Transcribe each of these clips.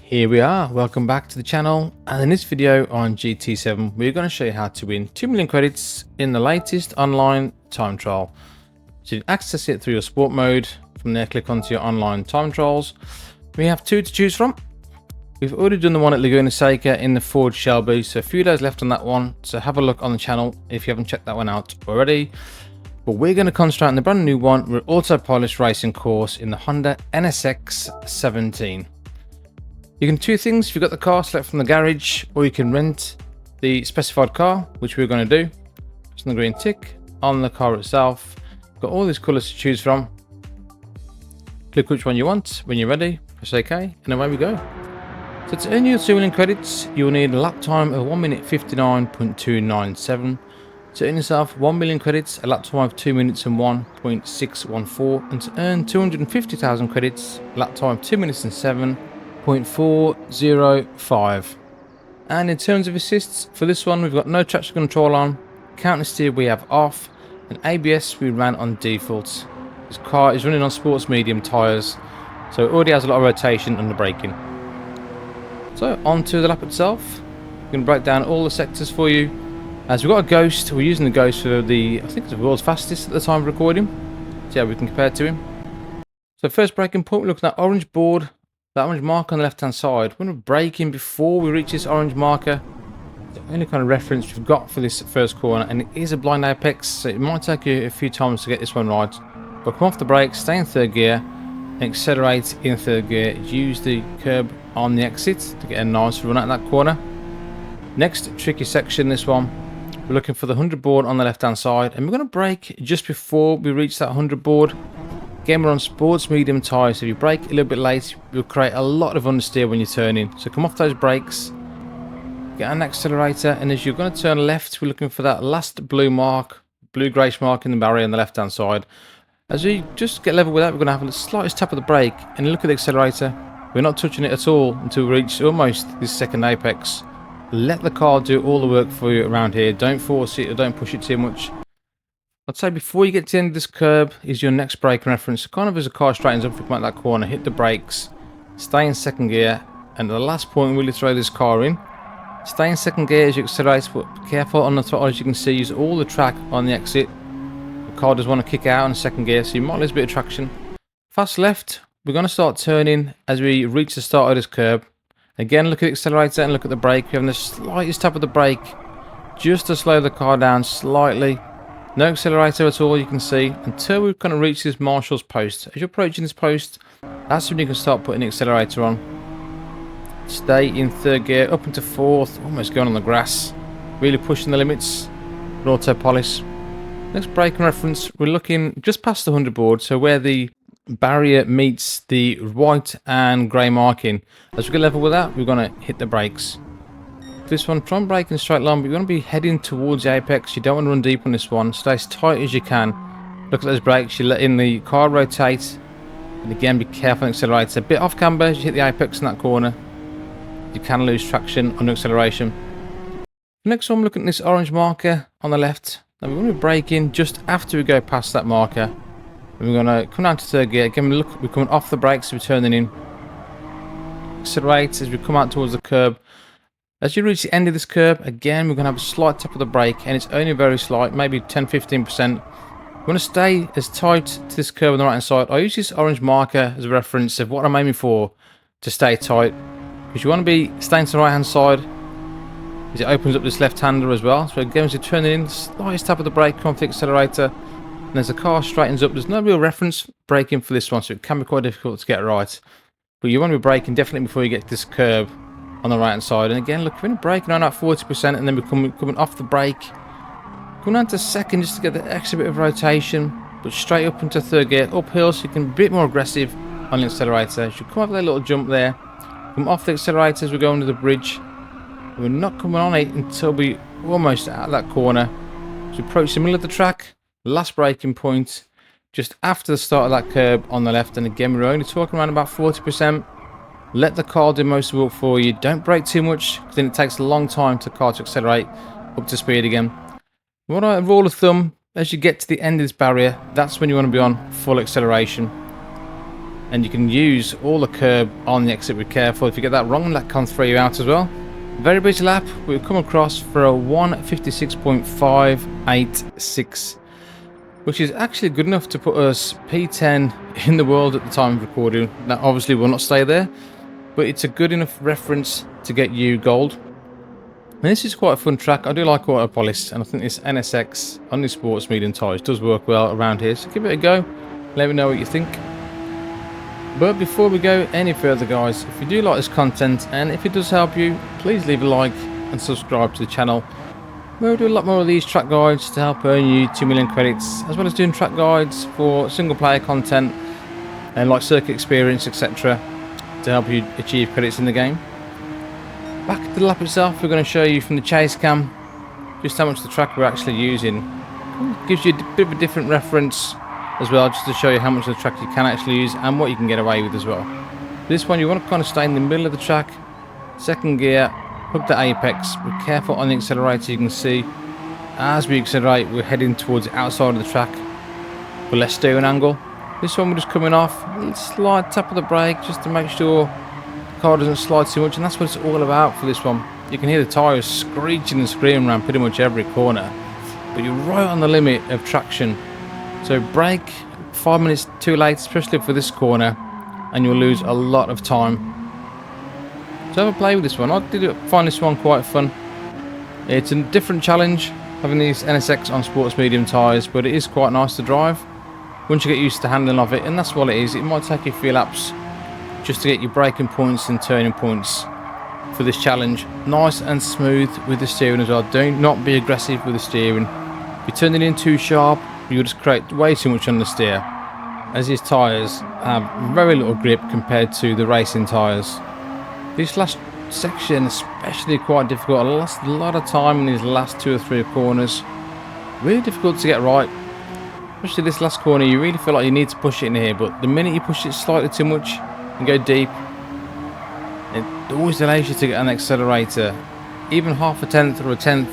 Here we are, welcome back to the channel, and in this video on GT7 we're going to show you how to win 2 million credits in the latest online time trial. So you can access it through your sport mode. From there click onto your online time trials. We have two to choose from. We've already done the one at Laguna Seca in the Ford Shelby, so a few days left on that one, so have a look on the channel if you haven't checked that one out already. But we're going to concentrate on the brand new one with Autopolis racing course in the Honda NSX 17. You can do two things. If you've got the car, select from the garage, or you can rent the specified car, which we're going to do. Just on the green tick on the car itself. Got all these colours to choose from. Click which one you want. When you're ready, press OK, and away we go. So to earn your 2 million credits, you will need a lap time of 1 minute 59.297. To earn yourself 1 million credits, a lap time of 2 minutes and 1.614. And to earn 250,000 credits, a lap time of 2 minutes and 7.405. And in terms of assists, for this one we've got no traction control on, counter steer we have off, and ABS we ran on default. This car is running on sports medium tyres, so it already has a lot of rotation under braking. So onto the lap itself. I'm going to break down all the sectors for you. As we've got a Ghost, we're using the Ghost for the, I think it's the world's fastest at the time of recording. See how we can compare to him. So first braking point, we're looking at orange board, that orange marker on the left hand side. We're going to brake in before we reach this orange marker. The only kind of reference we've got for this first corner, and it is a blind apex, so it might take you a few times to get this one right. But come off the brake, stay in third gear, and accelerate in third gear. Use the curb on the exit to get a nice run out that corner. Next tricky section, this one. We're looking for the 100 board on the left hand side, and we're going to brake just before we reach that 100 board. Again, we're on sports medium tyres, so if you brake a little bit late, you'll create a lot of understeer when you're turning. So come off those brakes, get an accelerator, and as you're going to turn left, we're looking for that last blue grayish mark in the barrier on the left hand side. As we just get level with that, we're going to have the slightest tap of the brake, and look at the accelerator. We're not touching it at all until we reach almost this second apex. Let the car do all the work for you around here. Don't force it or don't push it too much. I'd say before you get to the end of this curb is your next braking reference. Kind of as the car straightens up, if you come out that corner, hit the brakes, stay in second gear, and at the last point really throw this car in. Stay in second gear as you accelerate, but be careful on the throttle. As you can see, use all the track on the exit. The car does want to kick out in second gear, so you might lose a bit of traction. Fast left, we're going to start turning as we reach the start of this curb. Again, look at the accelerator and look at the brake. We're having the slightest tap of the brake just to slow the car down slightly. No accelerator at all, you can see, until we kind of reach this marshal's post. As you're approaching this post, that's when you can start putting the accelerator on. Stay in third gear, up into fourth, almost going on the grass. Really pushing the limits with Autopolis. Next braking reference, we're looking just past the 100 board, so where the barrier meets the white and grey marking. As we get level with that, we're going to hit the brakes. This one, try and brake in a straight line, but you're going to be heading towards the apex. You don't want to run deep on this one. Stay as tight as you can. Look at those brakes. You're letting the car rotate. And again, be careful on the accelerator. A bit off camber as you hit the apex in that corner. You can lose traction under acceleration. Next one, we're looking at this orange marker on the left. Now we're going to be braking just after we go past that marker. And we're going to come down to third gear. Again, look, we're coming off the brakes, we're turning in. Accelerate as we come out towards the curb. As you reach the end of this curb, again, we're going to have a slight tap of the brake, and it's only very slight, maybe 10-15%. We're going to stay as tight to this curb on the right hand side. I use this orange marker as a reference of what I'm aiming for to stay tight. Because you want to be staying to the right hand side, as it opens up this left hander as well. So again, as you're turning in, slightest tap of the brake, come off the accelerator. And as the car straightens up, there's no real reference braking for this one, so it can be quite difficult to get right. But you want to be braking definitely before you get to this curb on the right hand side. And again, look, we're braking on at 40%, and then we're coming off the brake. Coming down to second just to get the extra bit of rotation, but straight up into third gear, uphill, so you can be a bit more aggressive on the accelerator. You should come off that little jump there. Come off the accelerator as we go under the bridge. We're not coming on it until we almost out of that corner. So approach the middle of the track. Last braking point just after the start of that curb on the left, and again we're only talking around about 40%. Let the car do most of the work for you. Don't brake too much, because then it takes a long time for the car to accelerate up to speed again. You want a rule of thumb, as you get to the end of this barrier, that's when you want to be on full acceleration. and you can use all the curb on the exit. Be careful, if you get that wrong, that can throw you out as well. Very busy lap. We've come across for a 1:56.586, which is actually good enough to put us P10 in the world at the time of recording. That obviously will not stay there, but it's a good enough reference to get you gold. And this is quite a fun track. I do like Autopolis, and I think this NSX on the sports medium tyres does work well around here. So give it a go. Let me know what you think. But before we go any further, guys, if you do like this content and if it does help you, please leave a like and subscribe to the channel. We'll do a lot more of these track guides to help earn you 2 million credits, as well as doing track guides for single player content and like circuit experience, etc., to help you achieve credits in the game. Back to the lap itself, we're going to show you from the chase cam just how much the track we're actually using. It gives you a bit of a different reference as well, just to show you how much of the track you can actually use and what you can get away with as well. This one you want to kind of stay in the middle of the track, second gear, hook the apex, be careful on the accelerator. You can see as we accelerate we're heading towards the outside of the track for less steering angle. This one we're just coming off, a little slight tap of the brake just to make sure the car doesn't slide too much, and that's what it's all about for this one. You can hear the tyres screeching and screaming around pretty much every corner, but you're right on the limit of traction. So brake 5 minutes too late, especially for this corner, and you'll lose a lot of time. So have a play with this one. I did find this one quite fun. It's a different challenge having these NSX on sports medium tyres, but it is quite nice to drive once you get used to the handling of it, and that's what it is. It might take you a few laps just to get your braking points and turning points for this challenge. Nice and smooth with the steering as well. Do not be aggressive with the steering. If you turn it in too sharp, you'll just create way too much on the steer, as these tyres have very little grip compared to the racing tyres. This last section especially quite difficult. I lost a lot of time in these last 2 or 3 corners. Really difficult to get right, especially this last corner. You really feel like you need to push it in here, but the minute you push it slightly too much and go deep, it always allows you to get an accelerator even half a tenth or a tenth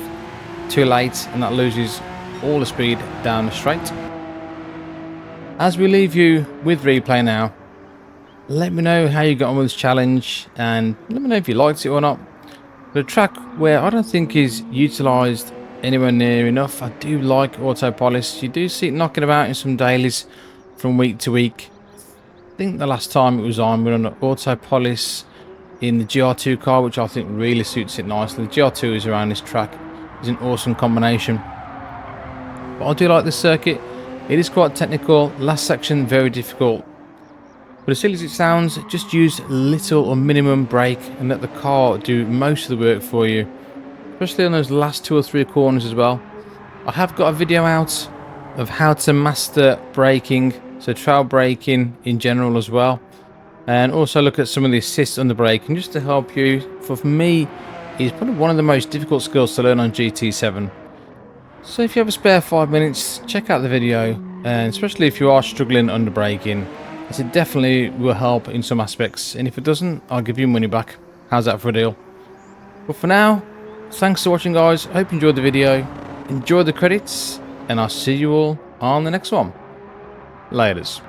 too late, and that loses all the speed down the straight. As we leave you with replay now, let me know how you got on with this challenge, and let me know if you liked it or not. The track where I don't think is utilised anywhere near enough, I do like Autopolis. You do see it knocking about in some dailies from week to week. I think the last time it was on, we were on an Autopolis in the GR2 car, which I think really suits it nicely. The GR2 is around this track. It's an awesome combination. But I do like this circuit. It is quite technical. Last section very difficult. But as silly as it sounds, just use little or minimum brake and let the car do most of the work for you, especially on those last 2 or 3 corners as well. I have got a video out of how to master braking, so trail braking in general as well, and also look at some of the assists on the braking just to help you. For me, it's probably one of the most difficult skills to learn on GT7. So if you have a spare 5 minutes, check out the video, and especially if you are struggling under braking, as it definitely will help in some aspects, and if it doesn't, I'll give you money back. How's that for a deal? But for now, thanks for watching, guys. I hope you enjoyed the video, enjoy the credits, and I'll see you all on the next one. Laters.